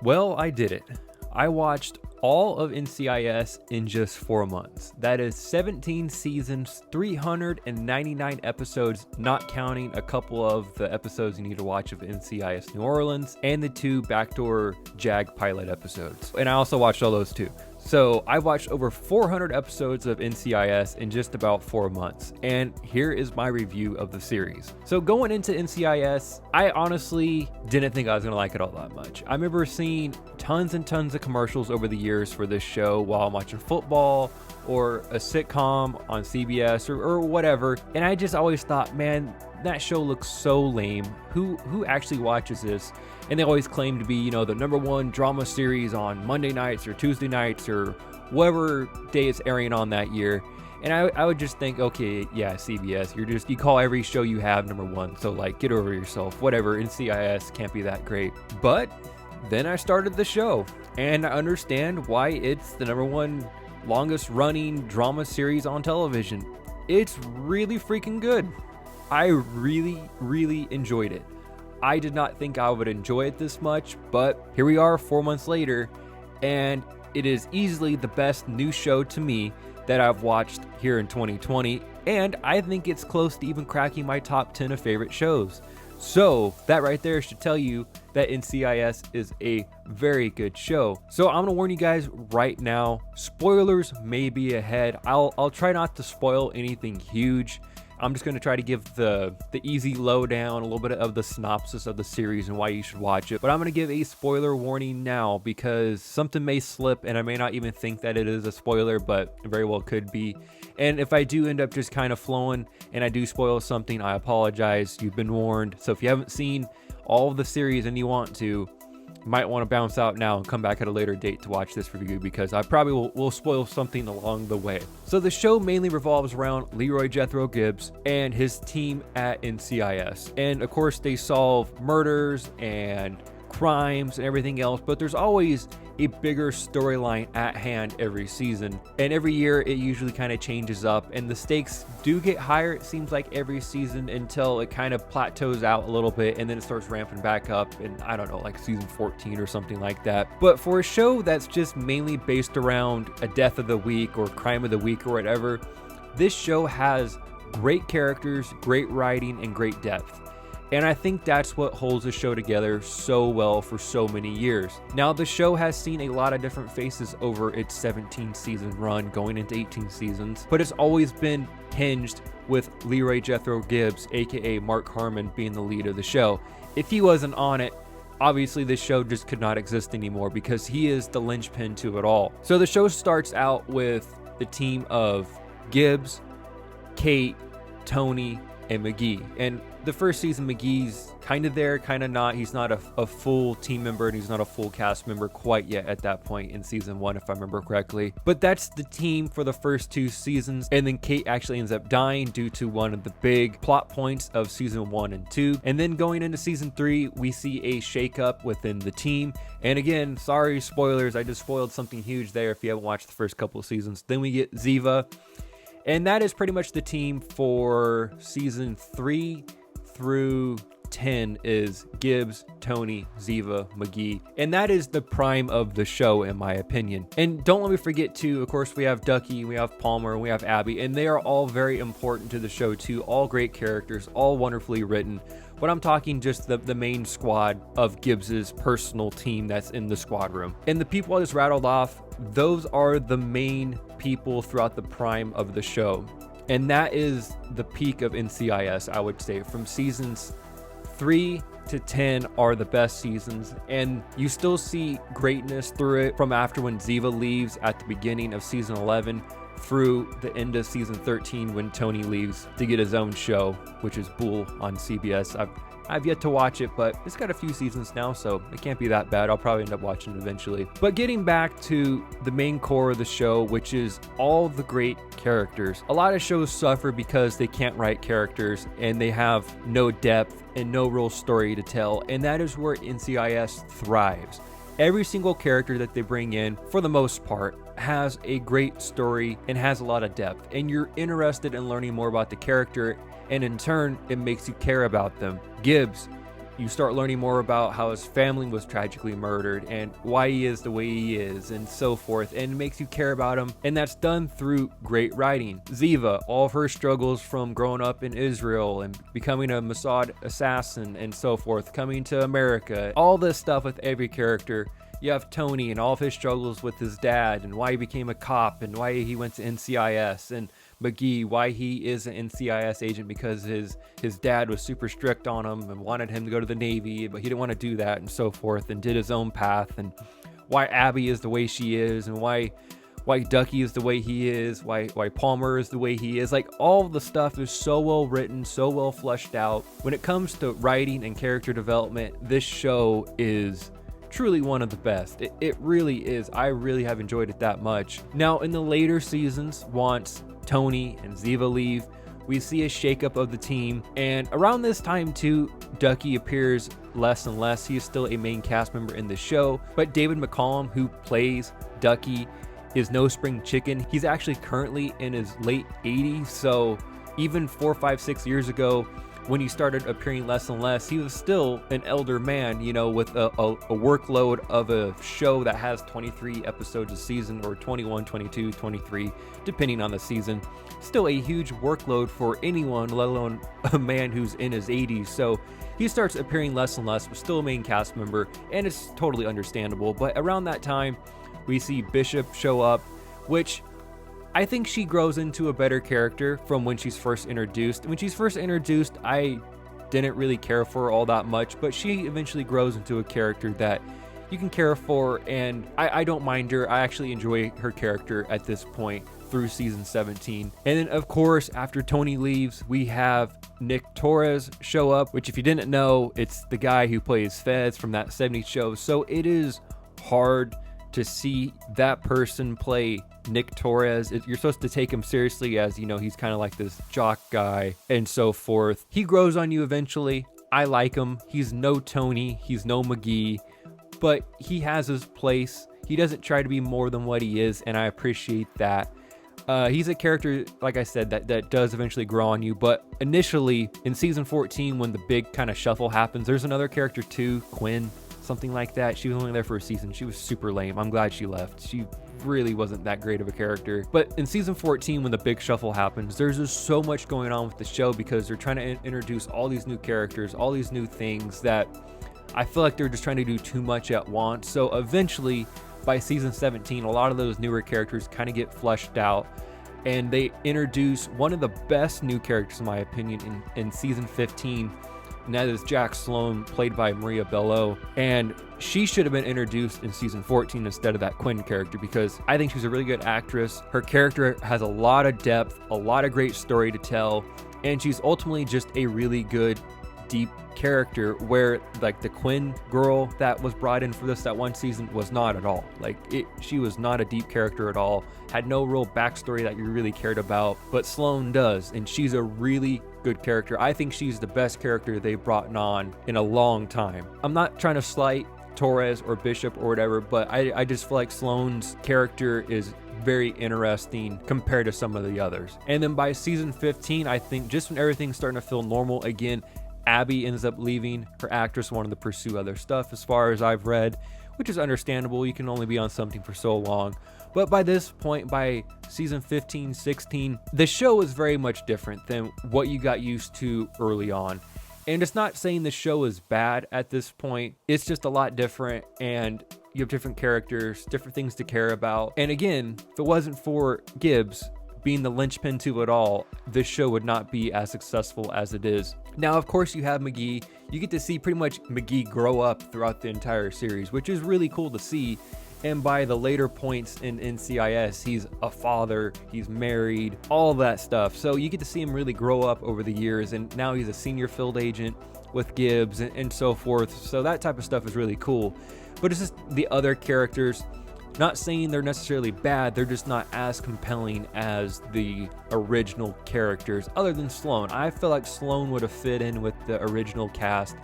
Well, I did it. I watched all of NCIS in just 4 months. That is 17 seasons, 399 episodes, not counting a couple of the episodes you need to watch of NCIS New Orleans and the 2 Backdoor Jag pilot episodes. And I also watched all those too. So I watched over 400 episodes of NCIS in just about 4 months, and here is my review of the series. So going into NCIS, I honestly didn't think I was gonna like it all that much. I remember seeing tons and tons of commercials over the years for this show while I'm watching football or a sitcom on CBS or whatever, and I just always thought, man, that show looks so lame. Who actually watches this? And they always claim to be, you know, the #1 drama series on Monday nights or Tuesday nights or whatever day it's airing on that year. And I would just think, okay, yeah, CBS, you call every show you have #1. So like, get over yourself, whatever. NCIS can't be that great. But then I started the show and I understand why it's the #1 longest running drama series on television. It's really freaking good. I really enjoyed it. I did not think I would enjoy it this much, but here we are 4 months later, and it is easily the best new show to me that I've watched here in 2020, and I think it's close to even cracking my top 10 of favorite shows. So that right there should tell you that NCIS is a very good show. So I'm gonna warn you guys right now, spoilers may be ahead. I'll try not to spoil anything huge. I'm just going to try to give the easy lowdown, a little bit of the synopsis of the series and why you should watch it. But I'm going to give a spoiler warning now because something may slip and I may not even think that it is a spoiler, but it very well could be. And if I do end up just kind of flowing and I do spoil something, I apologize. You've been warned. So if you haven't seen all of the series and you want to, you might want to bounce out now and come back at a later date to watch this review because I probably will spoil something along the way. So the show mainly revolves around Leroy Jethro Gibbs and his team at NCIS. And of course they solve murders and crimes and everything else, but there's always a bigger storyline at hand every season. And every year it usually kind of changes up and the stakes do get higher, it seems like every season, until it kind of plateaus out a little bit and then it starts ramping back up in, I don't know, like season 14 or something like that. But for a show that's just mainly based around a death of the week or crime of the week or whatever, this show has great characters, great writing, and great depth. And I think that's what holds the show together so well for so many years. Now, the show has seen a lot of different faces over its 17 season run, going into 18 seasons, but it's always been hinged with Leroy Jethro Gibbs, aka Mark Harmon, being the lead of the show. If he wasn't on it, obviously this show just could not exist anymore because he is the linchpin to it all. So the show starts out with the team of Gibbs, Kate, Tony, and McGee. And the first season, McGee's kind of there, kind of not. He's not a full team member and he's not a full cast member quite yet at that point in season 1, if I remember correctly. But that's the team for the first 2 seasons. And then Kate actually ends up dying due to one of the big plot points of season 1 and 2. And then going into season 3, we see a shakeup within the team. And again, sorry, spoilers. I just spoiled something huge there if you haven't watched the first couple of seasons. Then we get Ziva. And that is pretty much the team for season 3 through 10 is Gibbs, Tony, Ziva, McGee. And that is the prime of the show, in my opinion. And don't let me forget too, of course, we have Ducky, we have Palmer, and we have Abby, and they are all very important to the show too. All great characters, all wonderfully written. But I'm talking just the main squad of Gibbs's personal team that's in the squad room. And the people I just rattled off, those are the main people throughout the prime of the show. And that is the peak of NCIS, I would say. From seasons 3 to 10 are the best seasons, and you still see greatness through it from after when Ziva leaves at the beginning of season 11 through the end of season 13 when Tony leaves to get his own show, which is Bull on CBS. I've yet to watch it, but it's got a few seasons now, so it can't be that bad. I'll probably end up watching it eventually. But getting back to the main core of the show, which is all the great characters. A lot of shows suffer because they can't write characters and they have no depth and no real story to tell, and that is where NCIS thrives. Every single character that they bring in, for the most part, has a great story and has a lot of depth, and you're interested in learning more about the character, and in turn, it makes you care about them. Gibbs, you start learning more about how his family was tragically murdered and why he is the way he is and so forth, and it makes you care about him, and that's done through great writing. Ziva, all of her struggles from growing up in Israel and becoming a Mossad assassin and so forth, coming to America, all this stuff with every character. You have Tony and all of his struggles with his dad and why he became a cop and why he went to NCIS, and McGee, why he is an NCIS agent because his dad was super strict on him and wanted him to go to the Navy, but he didn't want to do that and so forth, and did his own path, and why Abby is the way she is, and why Ducky is the way he is, why Palmer is the way he is. Like, all the stuff is so well written, so well fleshed out. When it comes to writing and character development, this show is truly one of the best. It really is. I really have enjoyed it that much. Now, in the later seasons, once Tony and Ziva leave, we see a shakeup of the team, and around this time too, Ducky appears less and less. He is still a main cast member in the show, but David McCallum, who plays Ducky, is no spring chicken. He's actually currently in his late 80s, so even 4, 5, 6 years ago, when he started appearing less and less, he was still an elder man, you know, with a workload of a show that has 23 episodes a season, or 21, 22, 23, depending on the season. Still a huge workload for anyone, let alone a man who's in his 80s. So he starts appearing less and less, but still a main cast member, and it's totally understandable. But around that time, we see Bishop show up, which I think she grows into a better character from when she's first introduced. When she's first introduced, I didn't really care for her all that much, but she eventually grows into a character that you can care for, and I don't mind her. I actually enjoy her character at this point through season 17. And then, of course, after Tony leaves, we have Nick Torres show up, which, if you didn't know, it's the guy who plays Fez from that 70s show. So it is hard to see that person play Nick Torres. You're supposed to take him seriously as, you know, he's kind of like this jock guy and so forth. He grows on you eventually. I like him. He's no Tony. He's no McGee, but he has his place. He doesn't try to be more than what he is, and I appreciate that. He's a character, like I said, that does eventually grow on you, but initially in season 14, when the big kind of shuffle happens, there's another character too, Quinn, something like that. She was only there for a season. She was super lame. I'm glad she left. She really wasn't that great of a character. But in season 14, when the big shuffle happens, there's just so much going on with the show because they're trying to introduce all these new characters, all these new things, that I feel like they're just trying to do too much at once. So eventually, by season 17, a lot of those newer characters kind of get fleshed out, and they introduce one of the best new characters, in my opinion, in season 15, and that is Jack Sloan, played by Maria Bello. And she should have been introduced in season 14 instead of that Quinn character, because I think she's a really good actress. Her character has a lot of depth, a lot of great story to tell, and she's ultimately just a really good, deep character, where like the Quinn girl that was brought in for that one season was not at all. She was not a deep character at all, had no real backstory that you really cared about, but Sloan does, and she's a really good character. I think she's the best character they've brought on in a long time. I'm not trying to slight Torres or Bishop or whatever, but I just feel like Sloan's character is very interesting compared to some of the others. And then by season 15, I think just when everything's starting to feel normal again, Abby ends up leaving. Her actress wanted to pursue other stuff, as far as I've read, which is understandable. You can only be on something for so long. But by this point, by season 15, 16, the show is very much different than what you got used to early on. And it's not saying the show is bad at this point. It's just a lot different, and you have different characters, different things to care about. And again, if it wasn't for Gibbs being the linchpin to it all, this show would not be as successful as it is. Now, of course, you have McGee. You get to see pretty much McGee grow up throughout the entire series, which is really cool to see. And by the later points in NCIS, he's a father, he's married, all that stuff. So you get to see him really grow up over the years, and now he's a senior field agent with Gibbs and so forth. So that type of stuff is really cool. But it's just the other characters. Not saying they're necessarily bad, they're just not as compelling as the original characters, other than Sloan. I feel like Sloan would have fit in with the original cast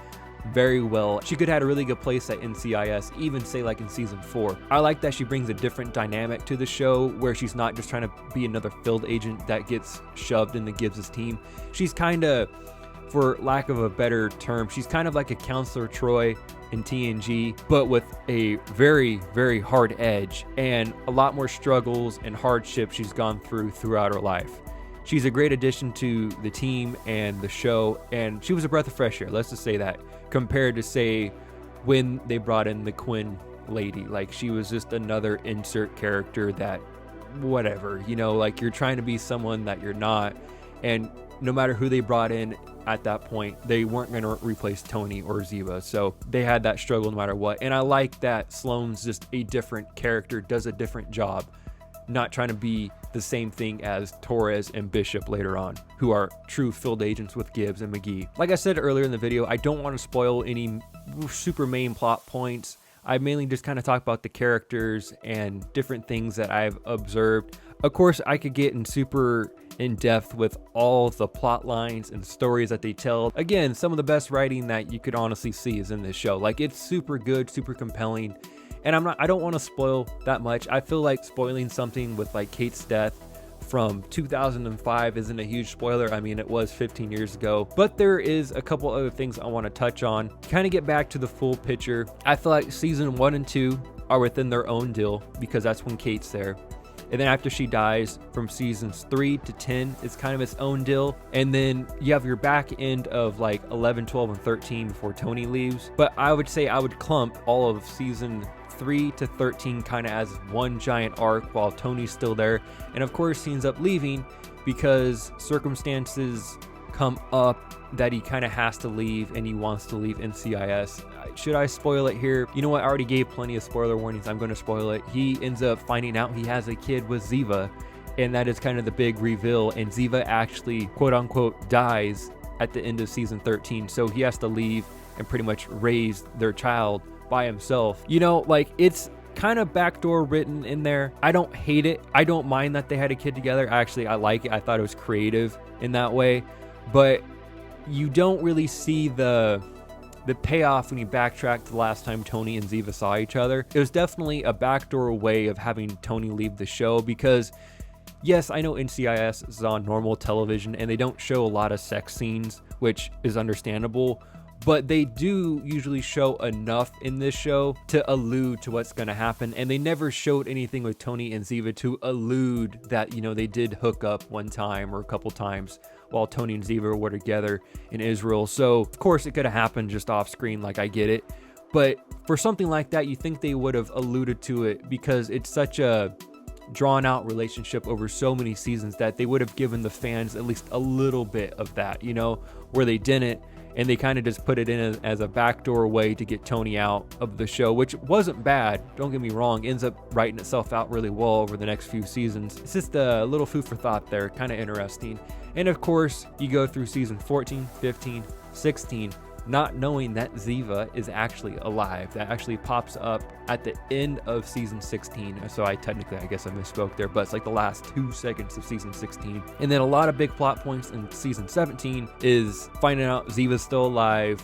very well. She could have had a really good place at NCIS, even say like in season 4. I like that she brings a different dynamic to the show, where she's not just trying to be another field agent that gets shoved into Gibbs' team. She's kind of for lack of a better term. She's kind of like a Counselor Troy in TNG, but with a very, very hard edge and a lot more struggles and hardships she's gone throughout her life. She's a great addition to the team and the show, and she was a breath of fresh air, let's just say that, compared to, say, when they brought in the Quinn lady. Like, she was just another insert character that, whatever, you know, like, you're trying to be someone that you're not, and no matter who they brought in at that point, they weren't going to replace Tony or Ziva, so they had that struggle no matter what. And I like that Sloane's just a different character, does a different job, not trying to be the same thing as Torres and Bishop later on, who are true field agents with Gibbs and McGee. Like I said earlier in the video, I don't want to spoil any super main plot points. I mainly just kind of talk about the characters and different things that I've observed. Of course, I could get super in depth with all the plot lines and stories that they tell. Again, some of the best writing that you could honestly see is in this show. Like, it's super good, super compelling. And I don't want to spoil that much. I feel like spoiling something with like Kate's death from 2005 isn't a huge spoiler. I mean, it was 15 years ago, but there is a couple other things I want to touch on. Kind of get back to the full picture. I feel like season 1 and 2 are within their own deal because that's when Kate's there. And then after she dies, from seasons 3 to 10, it's kind of its own deal. And then you have your back end of like 11, 12, and 13 before Tony leaves. But I would say I would clump all of season 3 to 13 kind of as one giant arc while Tony's still there. And of course, he ends up leaving because circumstances come up that he kind of has to leave, and he wants to leave NCIS. Should I spoil it here? You know what? I already gave plenty of spoiler warnings. I'm going to spoil it. He ends up finding out he has a kid with Ziva, and that is kind of the big reveal. And Ziva actually, quote unquote, dies at the end of season 13. So he has to leave and pretty much raise their child by himself. You know, like, it's kind of backdoor written in there. I don't hate it. I don't mind that they had a kid together. Actually, I like it. I thought it was creative in that way. But you don't really see the payoff when you backtrack to the last time Tony and Ziva saw each other. It was definitely a backdoor way of having Tony leave the show because, yes, I know NCIS is on normal television and they don't show a lot of sex scenes, which is understandable, but they do usually show enough in this show to allude to what's going to happen. And they never showed anything with Tony and Ziva to allude that, you know, they did hook up one time or a couple times while Tony and Ziva were together in Israel. So of course it could have happened just off screen, like, I get it. But for something like that, you think they would have alluded to it because it's such a drawn out relationship over so many seasons that they would have given the fans at least a little bit of that, you know, where they didn't. And they kind of just put it in as a backdoor way to get Tony out of the show, which wasn't bad. Don't get me wrong. Ends up writing itself out really well over the next few seasons. It's just a little food for thought there. Kind of interesting. And of course, you go through season 14, 15, 16, not knowing that Ziva is actually alive. That actually pops up at the end of season 16. So I guess I misspoke there, but it's like the last 2 seconds of season 16. And then a lot of big plot points in season 17 is finding out Ziva's still alive,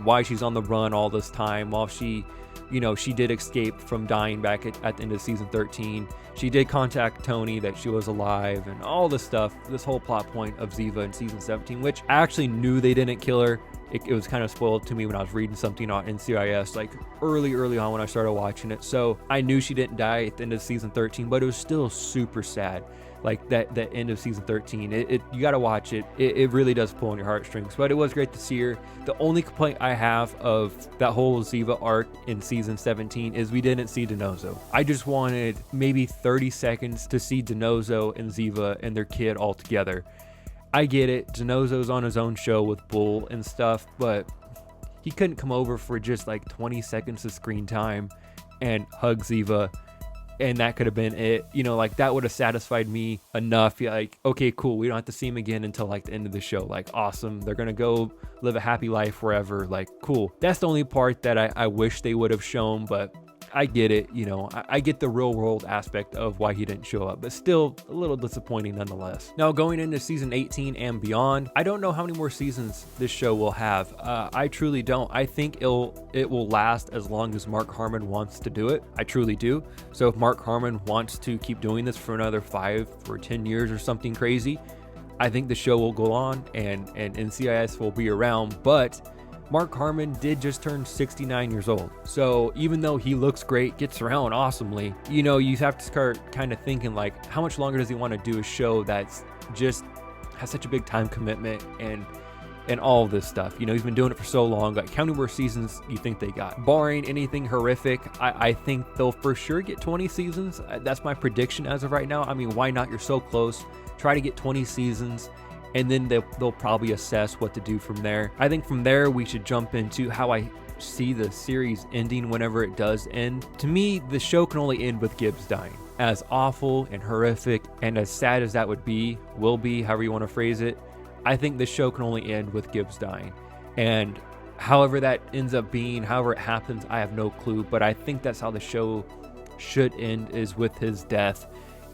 why she's on the run all this time, while she, you know, she did escape from dying back at the end of season 13. She did contact Tony that she was alive and all this stuff, this whole plot point of Ziva in season 17, which I actually knew they didn't kill her. It was kind of spoiled to me when I was reading something on NCIS, like early on when I started watching it. So I knew she didn't die at the end of season 13, but it was still super sad. Like that end of season 13, you got to watch it. It really does pull on your heartstrings, but it was great to see her. The only complaint I have of that whole Ziva arc in season 17 is we didn't see Denozo. I just wanted maybe 30 seconds to see Denozo and Ziva and their kid all together. I get it, Denozo's on his own show with Bull and stuff, but he couldn't come over for just like 20 seconds of screen time and hug Ziva, and that could have been it. You know, like, that would have satisfied me enough. Yeah, like, okay, cool, we don't have to see him again until like the end of the show. Like, awesome, they're gonna go live a happy life forever. Like, cool. That's the only part that I wish they would have shown, but I get it, you know, I get the real world aspect of why he didn't show up, but still a little disappointing nonetheless. Now, going into season 18 and beyond, I don't know how many more seasons this show will have. I truly don't. I think it will last as long as Mark Harmon wants to do it. I truly do. So if Mark Harmon wants to keep doing this for another 5 or 10 years or something crazy, I think the show will go on and NCIS will be around, but Mark Harmon did just turn 69 years old. So even though he looks great, gets around awesomely, you know, you have to start kind of thinking like, how much longer does he want to do a show that's just has such a big time commitment and all of this stuff? You know, he's been doing it for so long. Like, how many more seasons do you think they got? Barring anything horrific, I think they'll for sure get 20 seasons. That's my prediction as of right now. I mean, why not? You're so close. Try to get 20 seasons, and then they'll probably assess what to do from there. I think from there, we should jump into how I see the series ending whenever it does end. To me, the show can only end with Gibbs dying. As awful and horrific and as sad as that will be, however you want to phrase it, I think the show can only end with Gibbs dying. And however that ends up being, however it happens, I have no clue. But I think that's how the show should end, is with his death.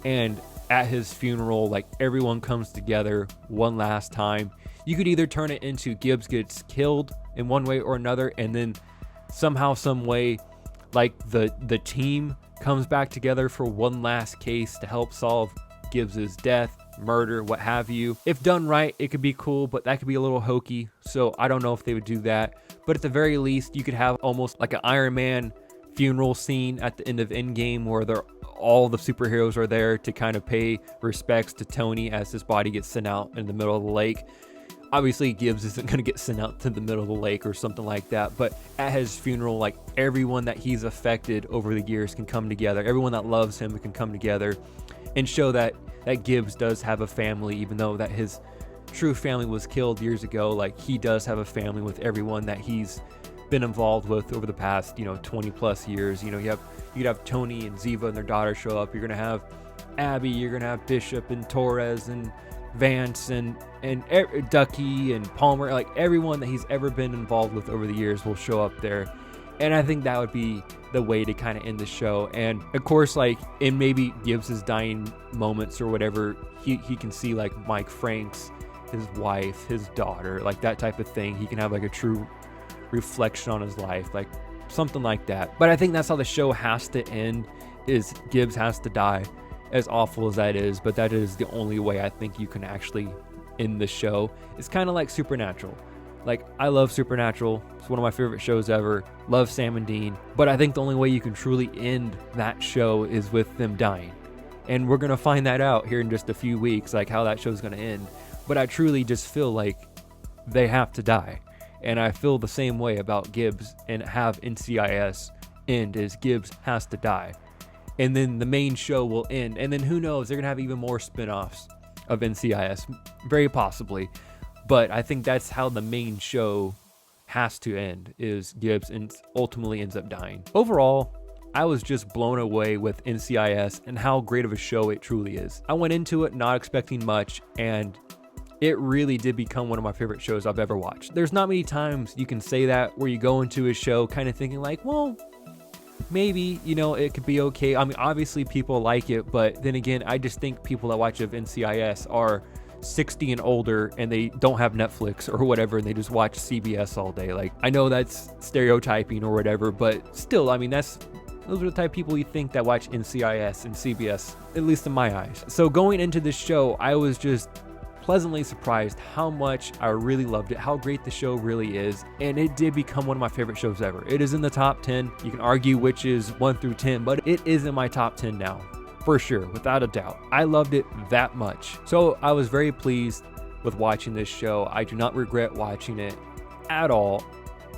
And at his funeral, like, everyone comes together one last time. You could either turn it into Gibbs gets killed in one way or another, and then somehow, some way, like the team comes back together for one last case to help solve Gibbs's death, murder, what have you. If done right, it could be cool, but that could be a little hokey. So I don't know if they would do that. But at the very least, you could have almost like an Iron Man funeral scene at the end of Endgame, where all the superheroes are there to kind of pay respects to Tony as his body gets sent out in the middle of the lake. Obviously, Gibbs isn't going to get sent out to the middle of the lake or something like that, but at his funeral, like, everyone that he's affected over the years can come together. Everyone that loves him can come together and show that Gibbs does have a family, even though that his true family was killed years ago. Like, he does have a family with everyone that he's been involved with over the past, 20 plus years. You could have Tony and Ziva and their daughter show up. You're going to have Abby, you're going to have Bishop and Torres and Vance and Ducky and Palmer. Like, everyone that he's ever been involved with over the years will show up there. And I think that would be the way to kind of end the show. And of course, like, in maybe Gibbs's dying moments or whatever, he can see like Mike Franks, his wife, his daughter, like that type of thing. He can have like a true reflection on his life, like something like that. But I think that's how the show has to end, is Gibbs has to die, as awful as that is. But that is the only way I think you can actually end the show. It's kind of like Supernatural. Like, I love Supernatural. It's one of my favorite shows ever. Love Sam and Dean. But I think the only way you can truly end that show is with them dying. And we're going to find that out here in just a few weeks, like how that show's going to end. But I truly just feel like they have to die. And I feel the same way about Gibbs and have NCIS end, is Gibbs has to die. And then the main show will end. And then who knows, they're going to have even more spin-offs of NCIS. Very possibly. But I think that's how the main show has to end, is Gibbs and ultimately ends up dying. Overall, I was just blown away with NCIS and how great of a show it truly is. I went into it not expecting much, and it really did become one of my favorite shows I've ever watched. There's not many times you can say that, where you go into a show kind of thinking like, well, maybe, it could be okay. I mean, obviously people like it, but then again, I just think people that watch of NCIS are 60 and older, and they don't have Netflix or whatever, and they just watch CBS all day. Like, I know that's stereotyping or whatever, but still, I mean, those are the type of people you think that watch NCIS and CBS, at least in my eyes. So going into this show, I was just pleasantly surprised how much I really loved it, how great the show really is, and it did become one of my favorite shows ever. It is in the top 10. You can argue which is 1 through 10, but it is in my top 10 now, for sure, without a doubt. I loved it that much. So I was very pleased with watching this show. I do not regret watching it at all.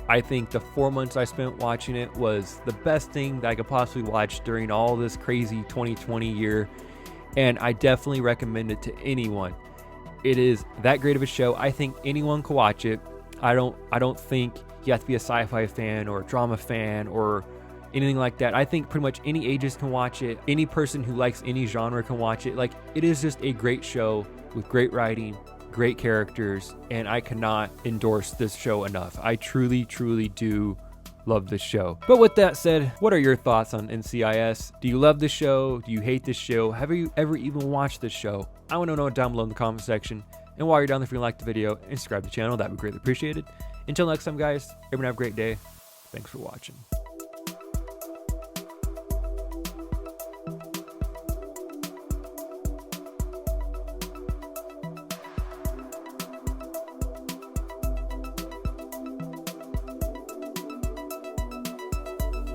I think the 4 months I spent watching it was the best thing that I could possibly watch during all this crazy 2020 year, and I definitely recommend it to anyone. It is that great of a show. I think anyone can watch it. I don't think you have to be a sci-fi fan or a drama fan or anything like that. I think pretty much any ages can watch it. Any person who likes any genre can watch it. Like, it is just a great show with great writing, great characters, and I cannot endorse this show enough. I truly, truly do love this show. But with that said, what are your thoughts on NCIS? Do you love this show? Do you hate this show? Have you ever even watched this show? I want to know down below in the comment section. And while you're down there, if you like the video and subscribe to the channel, that would be greatly appreciated. Until next time, guys, everyone have a great day. Thanks for watching.